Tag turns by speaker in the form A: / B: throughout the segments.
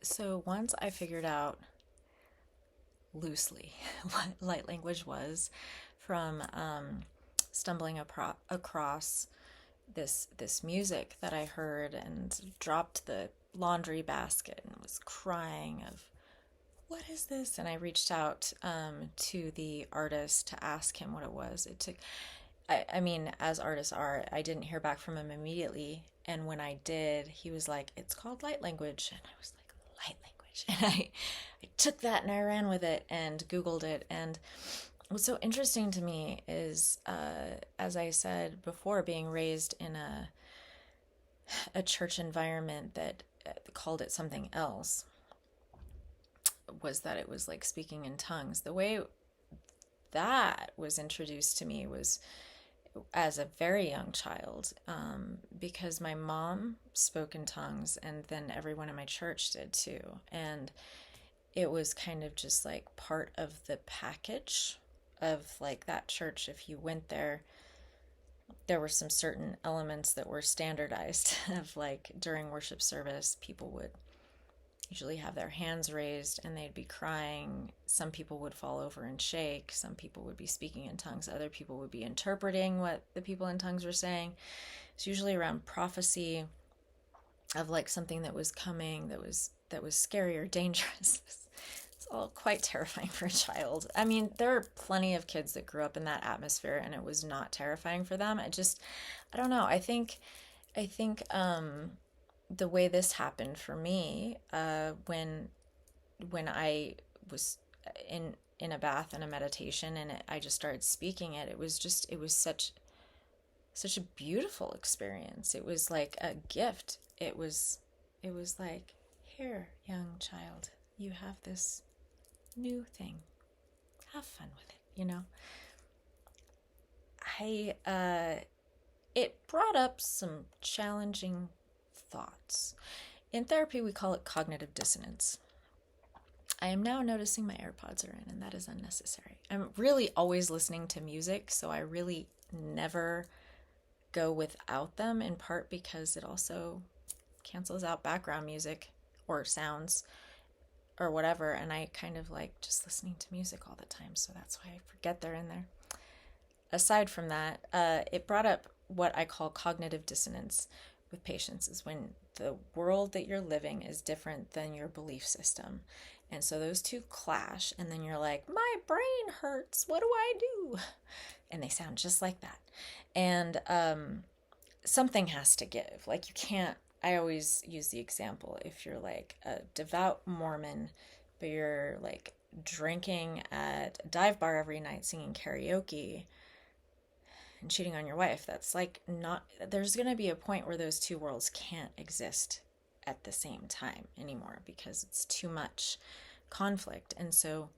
A: So once I figured out loosely what light language was from stumbling across this music that I heard and dropped the laundry basket and was crying of what is this? And I reached out to the artist to ask him what it was. It took, I mean, as artists are, I didn't hear back from him immediately. And when I did, he was like, it's called light language. And I was like, light language. And I took that and I ran with it and Googled it. And what's so interesting to me is, as I said before, being raised in a church environment that called it something else, was that it was like speaking in tongues. The way that was introduced to me was as a very young child, because my mom spoke in tongues and then everyone in my church did too. And it was kind of just like part of the package of like that church. If you went there, there were some certain elements that were standardized of like during worship service, people would usually have their hands raised and they'd be crying. Some people would fall over and shake. Some people would be speaking in tongues. Other people would be interpreting what the people in tongues were saying. It's usually around prophecy of like something that was coming that was scary or dangerous. It's all quite terrifying for a child. I mean, there are plenty of kids that grew up in that atmosphere and it was not terrifying for them. I don't know. I think the way this happened for me, when I was in a bath and a meditation and I just started speaking it, it was such a beautiful experience. It was like a gift. It was like, here, young child, you have this new thing. Have fun with it, you know? It brought up some challenging thoughts. In therapy, we call it cognitive dissonance. I am now noticing my AirPods are in, and that is unnecessary. I'm really always listening to music, so I really never go without them, in part because it also cancels out background music or sounds or whatever, and I kind of like just listening to music all the time, so that's why I forget they're in there. Aside from that, it brought up what I call cognitive dissonance with patients, is when the world that you're living is different than your belief system. And so those two clash, and then you're like, my brain hurts. What do I do? And they sound just like that. And something has to give. Like, you can't, I always use the example, if you're like a devout Mormon, but you're like drinking at a dive bar every night, singing karaoke, and cheating on your wife, that's like not, there's going to be a point where those two worlds can't exist at the same time anymore because it's too much conflict. And so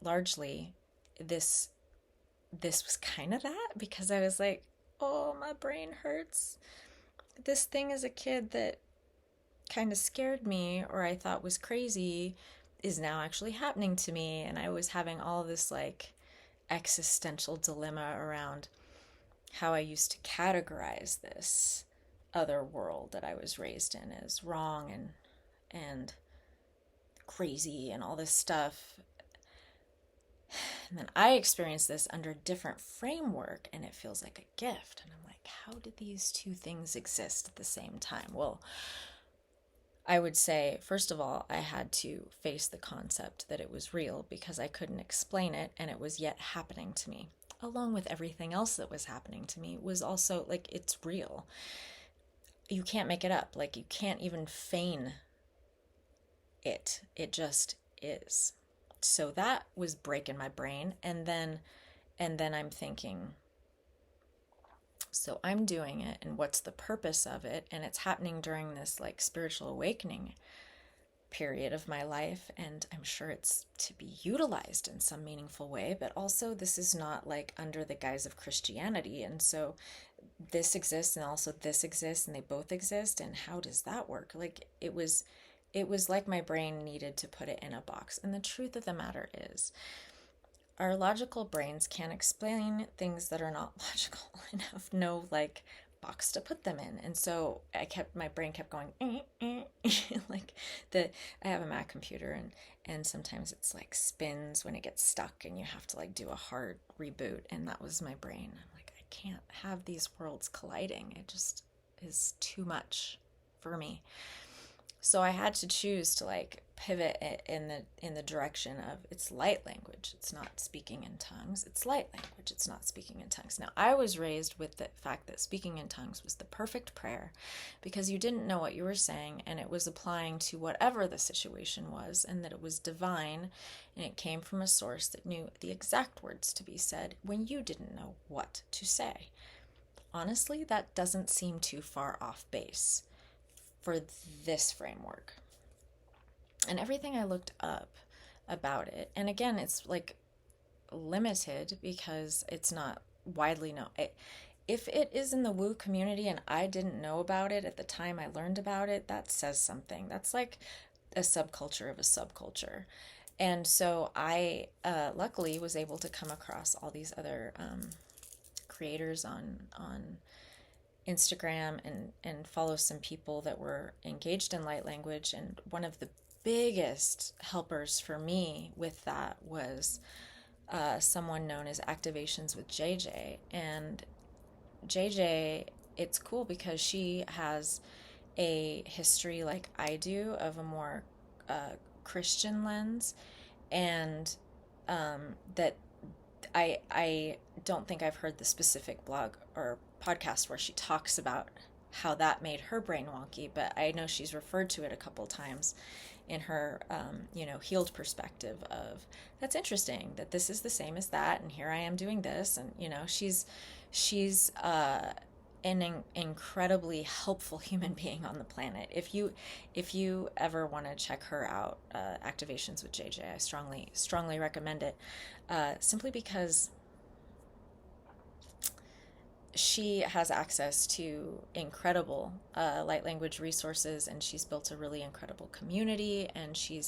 A: largely this was kind of that, because I was like, oh, my brain hurts. This thing as a kid that kind of scared me or I thought was crazy is now actually happening to me. And I was having all this like existential dilemma around how I used to categorize this other world that I was raised in as wrong and crazy and all this stuff. And then I experienced this under a different framework and it feels like a gift. And I'm like, how did these two things exist at the same time? Well, I would say, first of all, I had to face the concept that it was real because I couldn't explain it and it was yet happening to me. Along with everything else that was happening to me was also like, it's real. You can't make it up. Like, you can't even feign it. It just is. So that was breaking my brain. And then I'm thinking, so I'm doing it, and what's the purpose of it? And it's happening during this like spiritual awakening period of my life, and I'm sure it's to be utilized in some meaningful way, but also this is not like under the guise of Christianity. And so this exists and also this exists and they both exist, and how does that work? Like, it was like my brain needed to put it in a box. And the truth of the matter is, our logical brains can't explain things that are not logical and have no like box to put them in. And so my brain kept going, like I have a Mac computer, and sometimes it's like spins when it gets stuck and you have to like do a hard reboot, and that was my brain. I'm like, I can't have these worlds colliding. It just is too much for me. So I had to choose to like pivot in the direction of it's light language. It's not speaking in tongues. It's light language. It's not speaking in tongues. Now, I was raised with the fact that speaking in tongues was the perfect prayer because you didn't know what you were saying and it was applying to whatever the situation was, and that it was divine and it came from a source that knew the exact words to be said when you didn't know what to say. Honestly, that doesn't seem too far off base for this framework. And everything I looked up about it, and again, it's like limited because it's not widely known. If it is in the woo community and I didn't know about it at the time I learned about it, that says something. That's like a subculture of a subculture. And so I luckily was able to come across all these other creators on Instagram and follow some people that were engaged in light language. And one of the biggest helpers for me with that was someone known as Activations with JJ. And JJ, it's cool because she has a history like I do of a more Christian lens, and that I don't think I've heard the specific blog or podcast where she talks about how that made her brain wonky, but I know she's referred to it a couple times in her, healed perspective of, that's interesting that this is the same as that, and here I am doing this, and, she's an incredibly helpful human being on the planet. If you ever want to check her out, Activations with JJ, I strongly recommend it, simply because she has access to incredible light language resources, and she's built a really incredible community, and she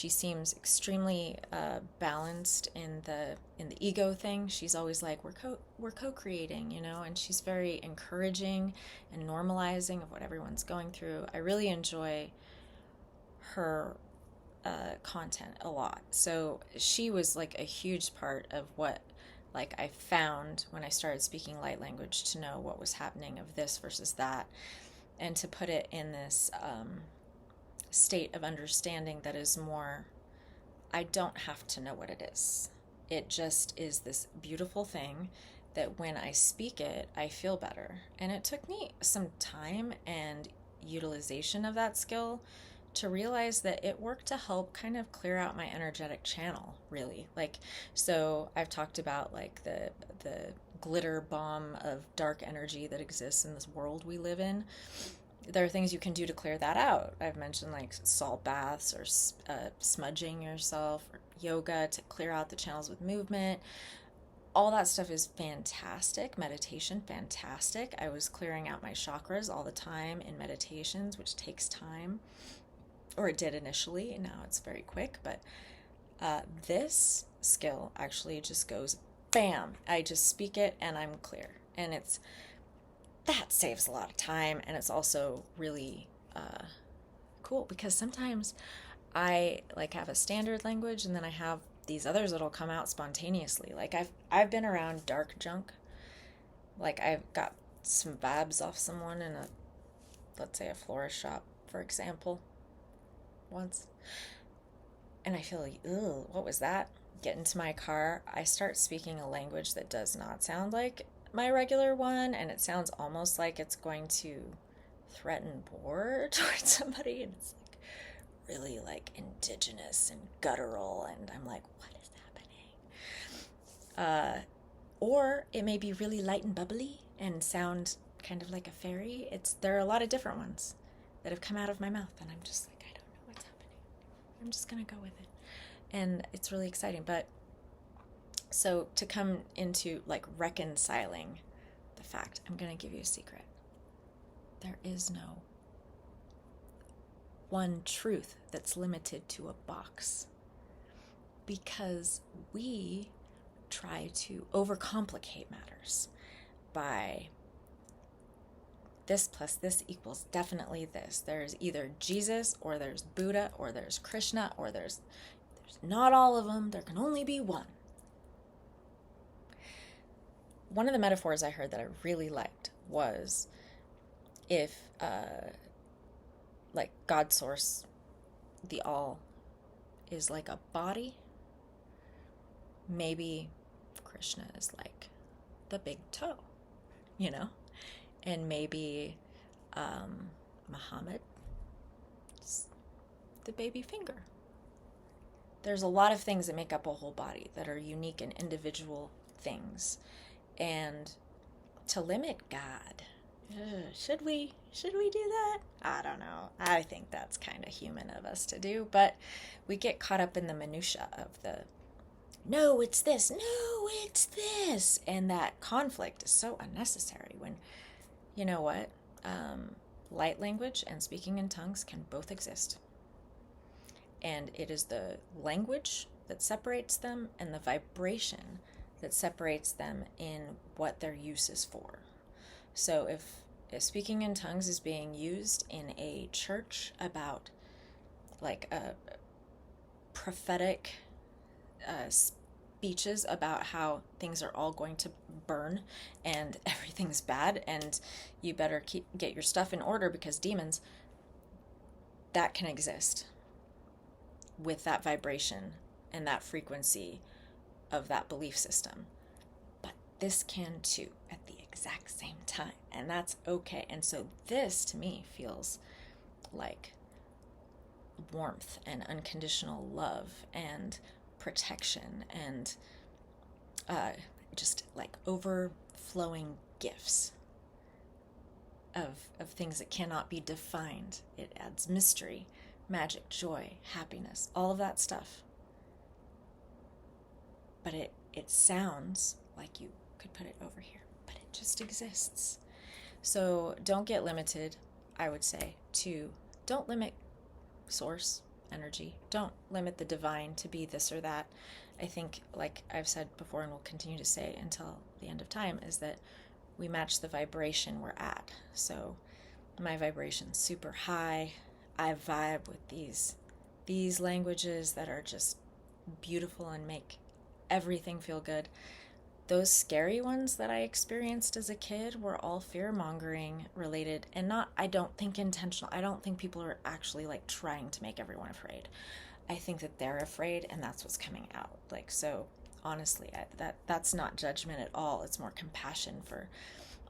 A: seems extremely balanced in the ego thing. She's always like, we're co-creating, and she's very encouraging and normalizing of what everyone's going through. I really enjoy her content a lot. So she was like a huge part of what I found when I started speaking light language, to know what was happening of this versus that, and to put it in this state of understanding that is more, I don't have to know what it is. It just is this beautiful thing that when I speak it, I feel better. And it took me some time and utilization of that skill to realize that it worked to help kind of clear out my energetic channel, really. So I've talked about the glitter bomb of dark energy that exists in this world we live in. There are things you can do to clear that out. I've mentioned salt baths or smudging yourself, or yoga to clear out the channels with movement. All that stuff is fantastic. Meditation, fantastic. I was clearing out my chakras all the time in meditations, which takes time. Or it did initially, and now it's very quick. But this skill actually just goes bam. I just speak it and I'm clear. And that saves a lot of time, and it's also really cool because sometimes I have a standard language, and then I have these others that'll come out spontaneously. I've been around dark junk. I've got some vibes off someone in let's say a florist shop, for example, once, and I feel like, ew, what was that? Get into my car, I start speaking a language that does not sound like my regular one, and it sounds almost like it's going to threaten war towards somebody, and it's really indigenous and guttural, and I'm like, what is happening? Or it may be really light and bubbly and sound kind of like a fairy. There are a lot of different ones that have come out of my mouth, and I'm just like, I don't know what's happening. I'm just gonna go with it, and it's really exciting. But so to come into reconciling the fact, I'm gonna give you a secret. There is no one truth that's limited to a box, because we try to overcomplicate matters by this plus this equals definitely this. There's either Jesus, or there's Buddha, or there's Krishna, or there's not all of them. There can only be one. One of the metaphors I heard that I really liked was if, like, God source, the all, is like a body, maybe Krishna is like the big toe, you know? And maybe Muhammad is the baby finger. There's a lot of things that make up a whole body that are unique and individual things. And to limit God, should we do that? I don't know. I think that's kind of human of us to do, but we get caught up in the minutia of the, no, it's this, no, it's this. And that conflict is so unnecessary when, you know what? Light language and speaking in tongues can both exist. And it is the language that separates them and the vibration that separates them in what their use is for. So if speaking in tongues is being used in a church about like a prophetic speeches about how things are all going to burn and everything's bad and you better get your stuff in order because demons, that can exist with that vibration and that frequency of that belief system. But this can too at the exact same time, and that's okay. And so this to me feels like warmth and unconditional love and protection and just like overflowing gifts of things that cannot be defined. It adds mystery, magic, joy, happiness, all of that stuff. But it sounds like you could put it over here, but it just exists. So don't get limited, I would say, to don't limit source energy. Don't limit the divine to be this or that. I think, like I've said before and will continue to say until the end of time, is that we match the vibration we're at. So my vibration's super high. I vibe with these languages that are just beautiful and make everything feel good. Those scary ones that I experienced as a kid were all fear-mongering related, and not, I don't think intentional. I don't think people are actually like trying to make everyone afraid. I think that they're afraid and that's what's coming out. Like, so honestly, that's not judgment at all. It's more compassion for,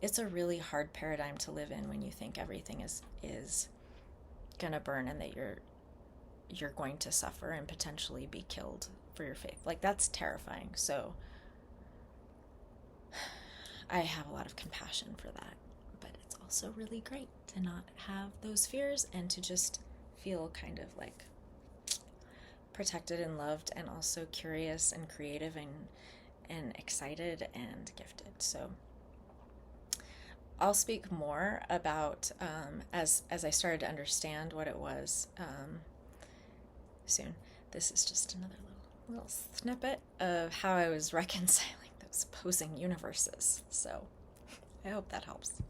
A: it's a really hard paradigm to live in when you think everything is gonna burn and that you're going to suffer and potentially be killed for your faith. Like, that's terrifying. So I have a lot of compassion for that, but it's also really great to not have those fears and to just feel kind of like protected and loved and also curious and creative and excited and gifted. So I'll speak more about as I started to understand what it was soon. This is just another little snippet of how I was reconciling those opposing universes. So I hope that helps.